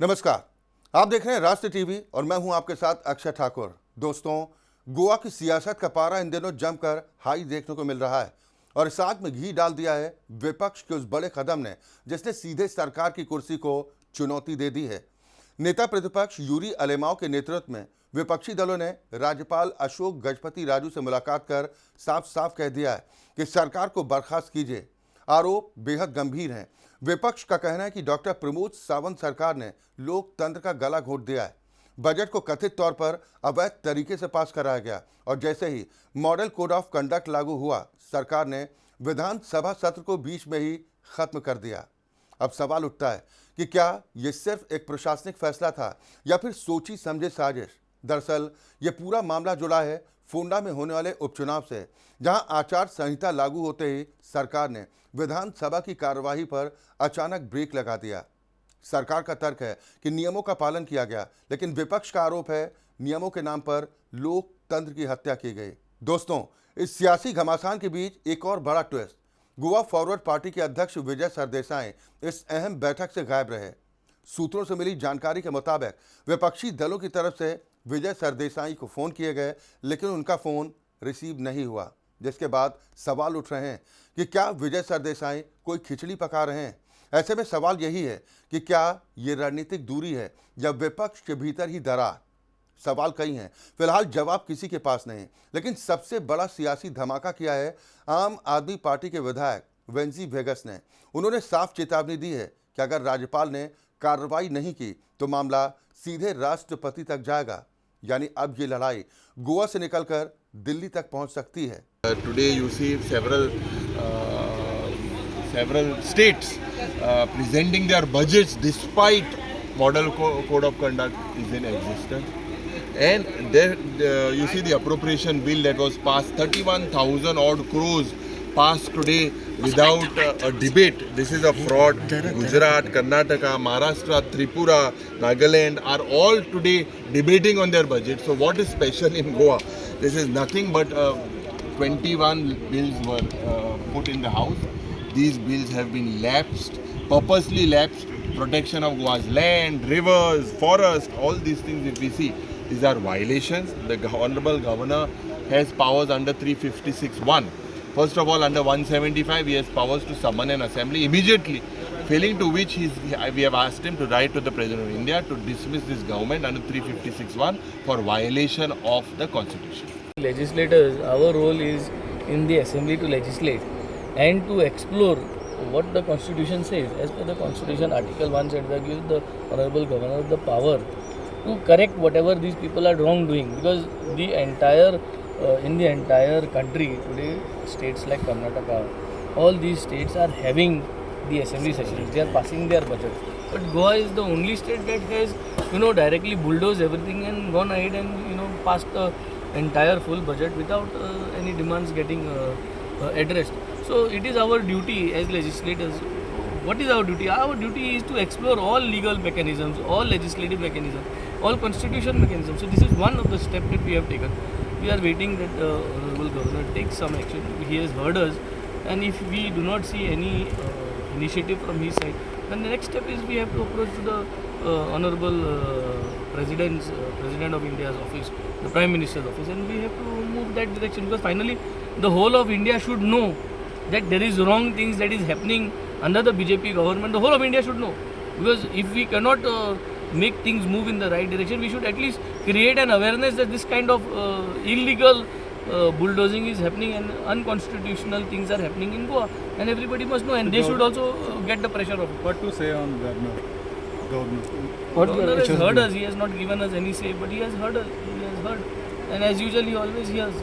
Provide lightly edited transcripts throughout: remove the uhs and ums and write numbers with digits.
नमस्कार। आप देख रहे हैं राष्ट्र टीवी और मैं हूं आपके साथ अक्षय ठाकुर। दोस्तों, गोवा की सियासत का पारा इन दिनों जमकर हाई देखने को मिल रहा है और इस आग में घी डाल दिया है विपक्ष के उस बड़े कदम ने जिसने सीधे सरकार की कुर्सी को चुनौती दे दी है। नेता प्रतिपक्ष यूरी अलेमाओ के नेतृत्व में विपक्षी दलों ने राज्यपाल अशोक गजपति राजू से मुलाकात कर साफ साफ कह दिया है कि सरकार को बर्खास्त कीजिए। आरोप बेहद गंभीर हैं। विपक्ष का कहना है कि डॉक्टर प्रमोद सावंत सरकार ने लोकतंत्र का गला घोट दिया है। बजट को कथित तौर पर अवैध तरीके से पास कराया गया और जैसे ही मॉडल कोड ऑफ कंडक्ट लागू हुआ, सरकार ने विधानसभा सत्र को बीच में ही खत्म कर दिया। अब सवाल उठता है कि क्या यह सिर्फ एक प्रशासनिक फैसला था या फिर सोची समझे साजिश। दरअसल ये पूरा मामला जुड़ा है फोंडा में होने वाले उपचुनाव से, जहां आचार संहिता लागू होते ही सरकार ने विधानसभा की कार्यवाही पर अचानक ब्रेक लगा दिया। सरकार का तर्क है कि नियमों का पालन किया गया, लेकिन विपक्ष का आरोप है नियमों के नाम पर लोकतंत्र की हत्या की गई। दोस्तों, इस सियासी घमासान के बीच एक और बड़ा ट्विस्ट। गोवा फॉरवर्ड पार्टी के अध्यक्ष विजय सरदेसाई इस अहम बैठक से गायब रहे। सूत्रों से मिली जानकारी के मुताबिक विपक्षी दलों की तरफ से विजय सरदेसाई को फोन किए गए, लेकिन उनका फोन रिसीव नहीं हुआ, जिसके बाद सवाल उठ रहे हैं कि क्या विजय सरदेसाई कोई खिचड़ी पका रहे हैं। ऐसे में सवाल यही है कि क्या ये रणनीतिक दूरी है या विपक्ष के भीतर ही दरार। सवाल कई हैं, फिलहाल जवाब किसी के पास नहीं। लेकिन सबसे बड़ा सियासी धमाका किया है आम आदमी पार्टी के विधायक वेंजी वेगस ने। उन्होंने साफ चेतावनी दी है कि अगर राज्यपाल ने कार्रवाई नहीं की तो मामला सीधे राष्ट्रपति तक जाएगा। यानी अब ये लड़ाई गोवा से निकलकर दिल्ली तक पहुंच सकती है। Today you see several states presenting their budgets despite model code of conduct is in existence, and there you see the appropriation bill that was passed, 31,000 odd crores passed today without a debate. This is a fraud. Gujarat, Karnataka, Maharashtra, Tripura, Nagaland are all today debating on their budget. So what is special in Goa? This is nothing but 21 bills were put in the house. These bills have been lapsed, purposely lapsed. Protection of Goa's land, rivers, forest, all these things if we see, these are violations. The Honorable Governor has powers under 356(1). First of all, under 175, he has powers to summon an assembly immediately, failing to which we have asked him to write to the President of India to dismiss this government under 356(1) for violation of the Constitution. Legislators, our role is in the assembly to legislate and to explore what the constitution says. As per the constitution, article 1 said that gives the honorable governor the power to correct whatever these people are wrongdoing, because the entire in the entire country today, states like Karnataka, all these states are having the assembly sessions, they are passing their budget, but Goa is the only state that has directly bulldozed everything and gone ahead and passed the entire full budget without any demands getting addressed. So it is our duty as legislators. What is our duty? Our duty is to explore all legal mechanisms, all legislative mechanisms, all constitution mechanisms. So this is one of the steps that we have taken. We are waiting that the honorable governor takes some action. He has heard us, and if we do not see any initiative from his side, then the next step is we have to approach to the honorable president of India's office, the Prime Minister's office, and we have to move that direction, because finally the whole of India should know that there is wrong things that is happening under the BJP government. The whole of India should know, because if we cannot make things move in the right direction, we should at least create an awareness that this kind of illegal bulldozing is happening and unconstitutional things are happening in Goa, and everybody must know, and they should also get the pressure of it. What to say on governor? Governor has heard us. He has not given us any say, but he has heard us. He has heard, and as usual, he always hears.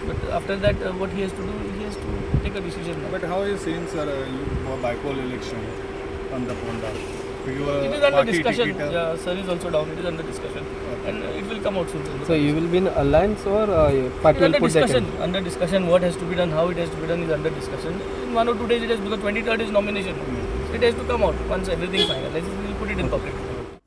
But after that, what he has to do, he has to take a decision. But how are you seeing, sir, bipole election on the Ponda? It is under discussion. Yeah, sir is also down. It is under discussion, and it will come out soon. So you will be in alliance or party will under put discussion. that in? Under discussion, what has to be done, how it has to be done is under discussion. In 1 or 2 days, it is, because 23rd is nomination. It has to come out once everything finalizes. We will put it in public.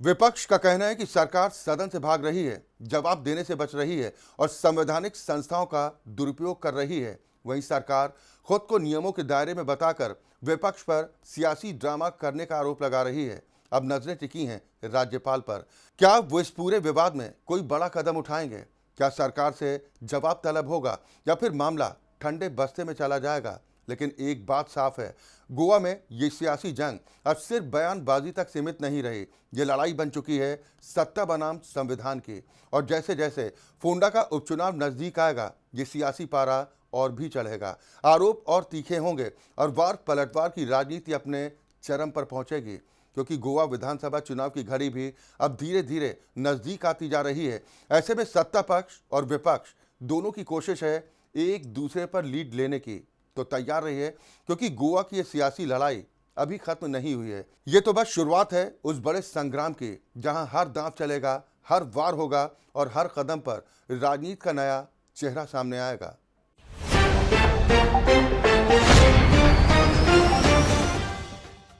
विपक्ष का कहना है कि सरकार सदन से भाग रही है, जवाब देने से बच रही है और संवैधानिक संस्थाओं का दुरुपयोग कर रही है। वहीं सरकार खुद को नियमों के दायरे में बताकर विपक्ष पर सियासी ड्रामा करने का आरोप लगा रही है। अब नजरें टिकी हैं राज्यपाल पर। क्या वो इस पूरे विवाद में कोई बड़ा कदम उठाएंगे? क्या सरकार से जवाब तलब होगा या फिर मामला ठंडे बस्ते में चला जाएगा? लेकिन एक बात साफ है, गोवा में ये सियासी जंग अब सिर्फ बयानबाजी तक सीमित नहीं रही। ये लड़ाई बन चुकी है सत्ता बनाम संविधान की। और जैसे जैसे फोंडा का उपचुनाव नजदीक आएगा, ये सियासी पारा और भी चढ़ेगा। आरोप और तीखे होंगे और वार पलटवार की राजनीति अपने चरम पर पहुंचेगी, क्योंकि गोवा विधानसभा चुनाव की घड़ी भी अब धीरे धीरे नजदीक आती जा रही है। ऐसे में सत्ता पक्ष और विपक्ष दोनों की कोशिश है एक दूसरे पर लीड लेने की। तो तैयार रहिए, क्योंकि गोवा की ये सियासी लड़ाई अभी खत्म नहीं हुई है। ये तो बस शुरुआत है उस बड़े संग्राम की, जहां हर दांव चलेगा, हर वार होगा और हर कदम पर राजनीति का नया चेहरा सामने आएगा।